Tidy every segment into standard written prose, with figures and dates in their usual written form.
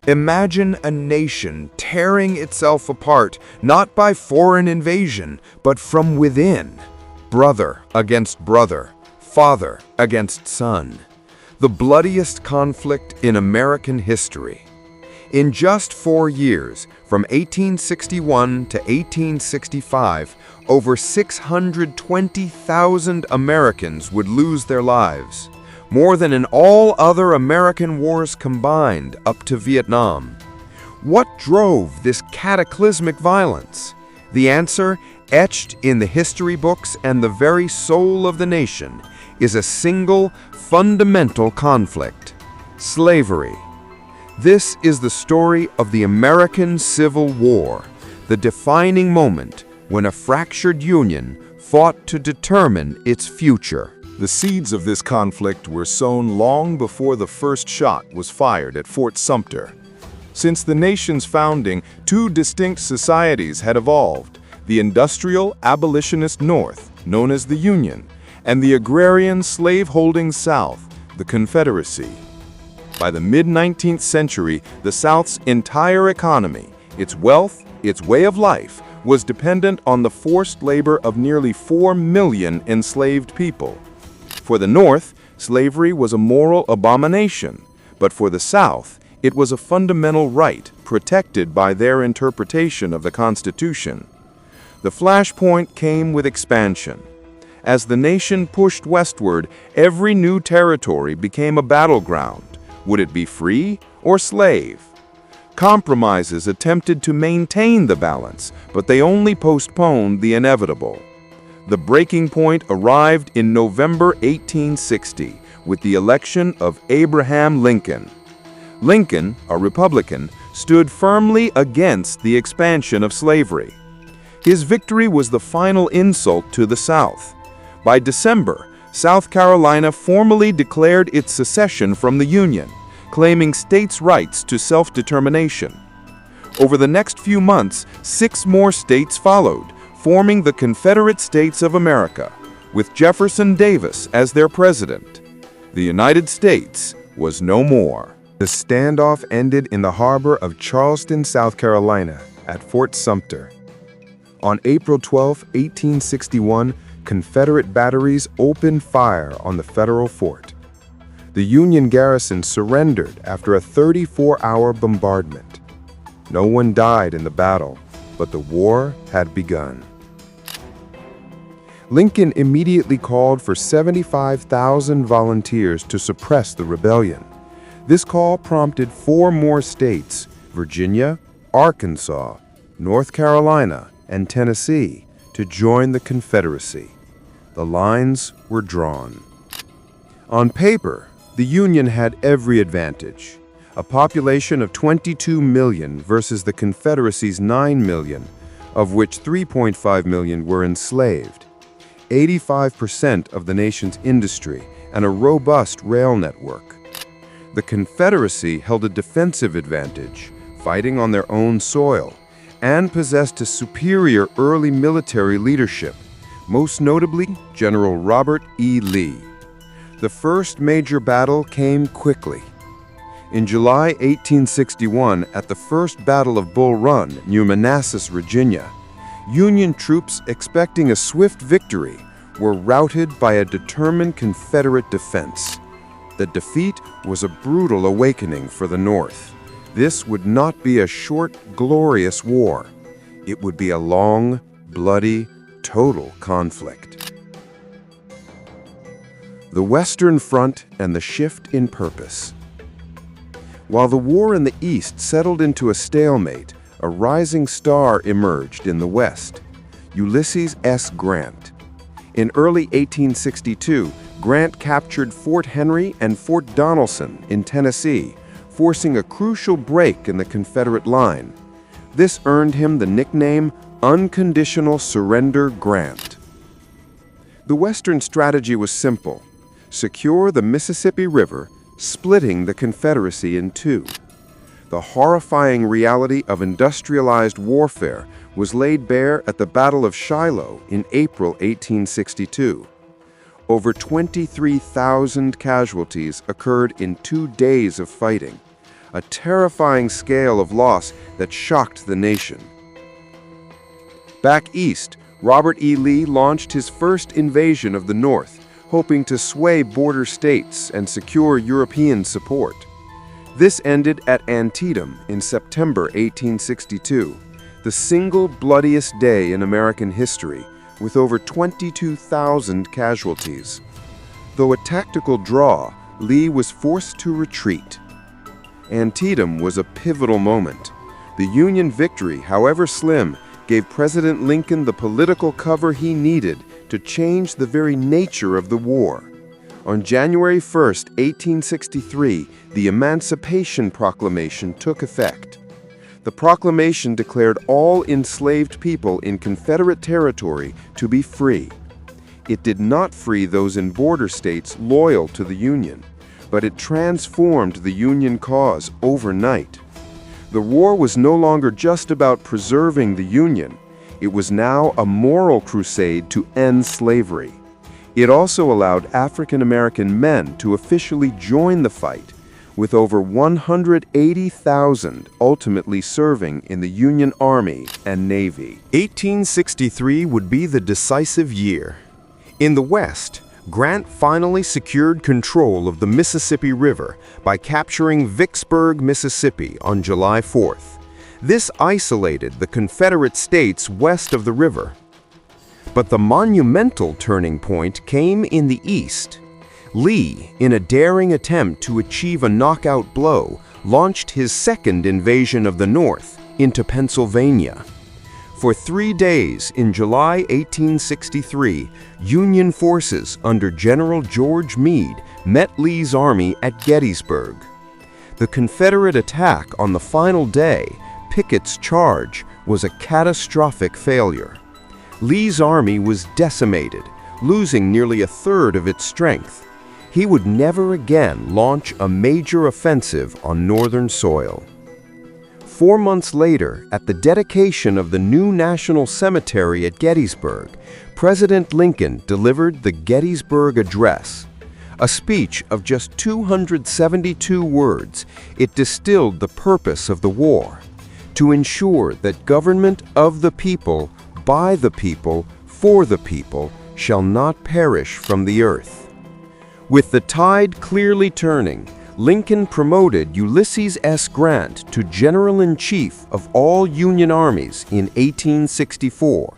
Imagine a nation tearing itself apart, not by foreign invasion, but from within. Brother against brother, father against son. The bloodiest conflict in American history. In just 4 years, from 1861 to 1865, over 620,000 Americans would lose their lives, more than in all other American wars combined up to Vietnam. What drove this cataclysmic violence? The answer, etched in the history books and the very soul of the nation, is a single, fundamental conflict: slavery. This is the story of the American Civil War, the defining moment when a fractured Union fought to determine its future. The seeds of this conflict were sown long before the first shot was fired at Fort Sumter. Since the nation's founding, two distinct societies had evolved: the industrial abolitionist North, known as the Union, and the agrarian slave-holding South, the Confederacy. By the mid-19th century, the South's entire economy, its wealth, its way of life, was dependent on the forced labor of nearly 4 million enslaved people. For the North, slavery was a moral abomination, but for the South, it was a fundamental right protected by their interpretation of the Constitution. The flashpoint came with expansion. As the nation pushed westward, every new territory became a battleground. Would it be free or slave? Compromises attempted to maintain the balance, but they only postponed the inevitable. The breaking point arrived in November 1860 with the election of Abraham Lincoln. Lincoln, a Republican, stood firmly against the expansion of slavery. His victory was the final insult to the South. By December, South Carolina formally declared its secession from the Union, claiming states' rights to self-determination. Over the next few months, 6 more states followed, forming the Confederate States of America, with Jefferson Davis as their president. The United States was no more. The standoff ended in the harbor of Charleston, South Carolina, at Fort Sumter. On April 12, 1861, Confederate batteries opened fire on the federal fort. The Union garrison surrendered after a 34-hour bombardment. No one died in the battle, but the war had begun. Lincoln immediately called for 75,000 volunteers to suppress the rebellion. This call prompted 4 more states, Virginia, Arkansas, North Carolina, and Tennessee, to join the Confederacy. The lines were drawn. On paper, the Union had every advantage: a population of 22 million versus the Confederacy's 9 million, of which 3.5 million were enslaved, 85% of the nation's industry, and a robust rail network. The Confederacy held a defensive advantage, fighting on their own soil, and possessed a superior early military leadership, most notably General Robert E. Lee. The first major battle came quickly. In July 1861, at the First Battle of Bull Run near Manassas, Virginia, Union troops expecting a swift victory were routed by a determined Confederate defense. The defeat was a brutal awakening for the North. This would not be a short, glorious war. It would be a long, bloody, total conflict. The Western Front and the shift in purpose. While the war in the East settled into a stalemate, a rising star emerged in the West: Ulysses S. Grant. In early 1862, Grant captured Fort Henry and Fort Donelson in Tennessee, forcing a crucial break in the Confederate line. This earned him the nickname Unconditional Surrender Grant. The Western strategy was simple: secure the Mississippi River, splitting the Confederacy in two. The horrifying reality of industrialized warfare was laid bare at the Battle of Shiloh in April 1862. Over 23,000 casualties occurred in 2 days of fighting, a terrifying scale of loss that shocked the nation. Back east, Robert E. Lee launched his first invasion of the North, hoping to sway border states and secure European support. This ended at Antietam in September 1862, the single bloodiest day in American history, with over 22,000 casualties. Though a tactical draw, Lee was forced to retreat. Antietam was a pivotal moment. The Union victory, however slim, gave President Lincoln the political cover he needed to change the very nature of the war. On January 1, 1863, the Emancipation Proclamation took effect. The proclamation declared all enslaved people in Confederate territory to be free. It did not free those in border states loyal to the Union, but it transformed the Union cause overnight. The war was no longer just about preserving the Union. It was now a moral crusade to end slavery. It also allowed African American men to officially join the fight, with over 180,000 ultimately serving in the Union Army and Navy. 1863 would be the decisive year. In the West, Grant finally secured control of the Mississippi River by capturing Vicksburg, Mississippi on July 4th. This isolated the Confederate states west of the river. But the monumental turning point came in the east. Lee, in a daring attempt to achieve a knockout blow, launched his second invasion of the North into Pennsylvania. For 3 days in July 1863, Union forces under General George Meade met Lee's army at Gettysburg. The Confederate attack on the final day, Pickett's charge, was a catastrophic failure. Lee's army was decimated, losing nearly a third of its strength. He would never again launch a major offensive on Northern soil. 4 months later, at the dedication of the new National Cemetery at Gettysburg, President Lincoln delivered the Gettysburg Address. A speech of just 272 words, it distilled the purpose of the war: to ensure that government of the people, by the people, for the people, shall not perish from the earth. With the tide clearly turning, Lincoln promoted Ulysses S. Grant to General-in-Chief of all Union armies in 1864.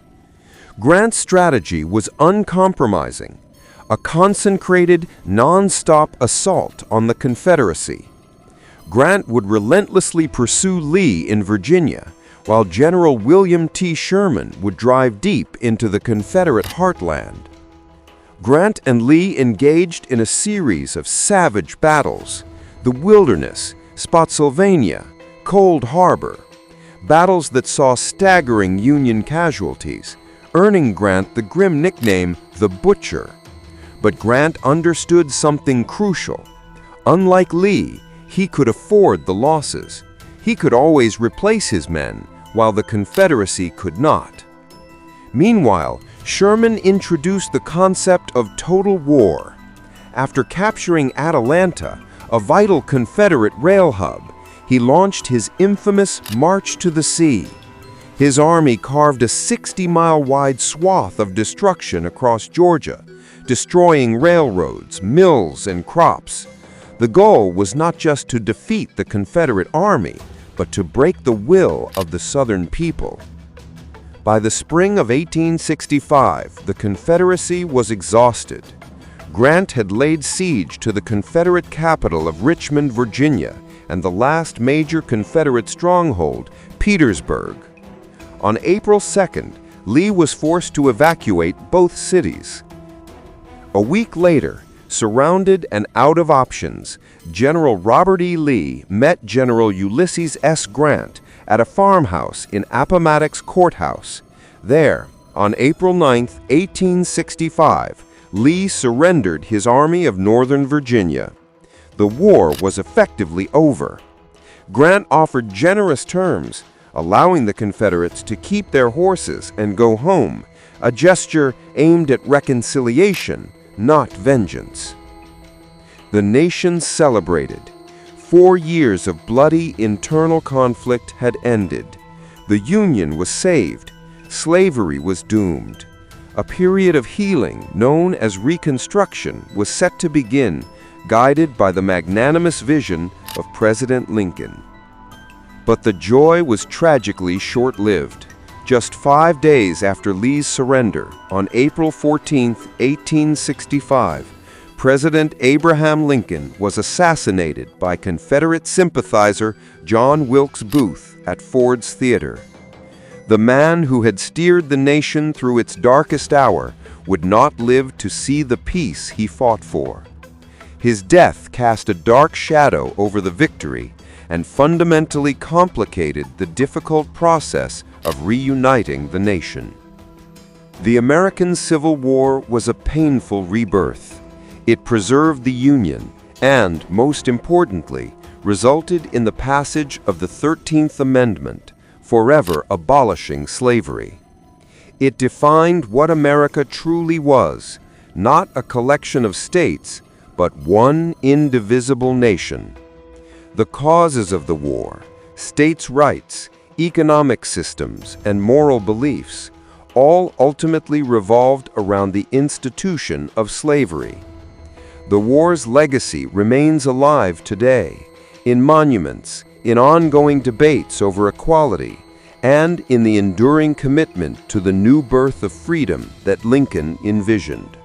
Grant's strategy was uncompromising: a concentrated, non-stop assault on the Confederacy. Grant would relentlessly pursue Lee in Virginia, while General William T. Sherman would drive deep into the Confederate heartland. Grant and Lee engaged in a series of savage battles: the Wilderness, Spotsylvania, Cold Harbor, battles that saw staggering Union casualties, earning Grant the grim nickname the Butcher. But Grant understood something crucial. Unlike Lee, he could afford the losses. He could always replace his men, while the Confederacy could not. Meanwhile, Sherman introduced the concept of total war. After capturing Atlanta, a vital Confederate rail hub, he launched his infamous March to the Sea. His army carved a 60-mile-wide swath of destruction across Georgia, destroying railroads, mills, and crops. The goal was not just to defeat the Confederate army, but to break the will of the Southern people. By the spring of 1865, the Confederacy was exhausted. Grant had laid siege to the Confederate capital of Richmond, Virginia, and the last major Confederate stronghold, Petersburg. On April 2nd, Lee was forced to evacuate both cities. A week later, surrounded and out of options, General Robert E. Lee met General Ulysses S. Grant at a farmhouse in Appomattox Courthouse. There, on April 9, 1865, Lee surrendered his Army of Northern Virginia. The war was effectively over. Grant offered generous terms, allowing the Confederates to keep their horses and go home, a gesture aimed at reconciliation, not vengeance. The nation celebrated. 4 years of bloody internal conflict had ended. The Union was saved. Slavery was doomed. A period of healing, known as Reconstruction, was set to begin, guided by the magnanimous vision of President Lincoln. But the joy was tragically short-lived. Just 5 days after Lee's surrender, on April 14, 1865, President Abraham Lincoln was assassinated by Confederate sympathizer John Wilkes Booth at Ford's Theater. The man who had steered the nation through its darkest hour would not live to see the peace he fought for. His death cast a dark shadow over the victory and fundamentally complicated the difficult process of reuniting the nation. The American Civil War was a painful rebirth. It preserved the Union and, most importantly, resulted in the passage of the 13th Amendment, forever abolishing slavery. It defined what America truly was, not a collection of states, but one indivisible nation. The causes of the war, states' rights, economic systems, and moral beliefs, all ultimately revolved around the institution of slavery. The war's legacy remains alive today, in monuments, in ongoing debates over equality, and in the enduring commitment to the new birth of freedom that Lincoln envisioned.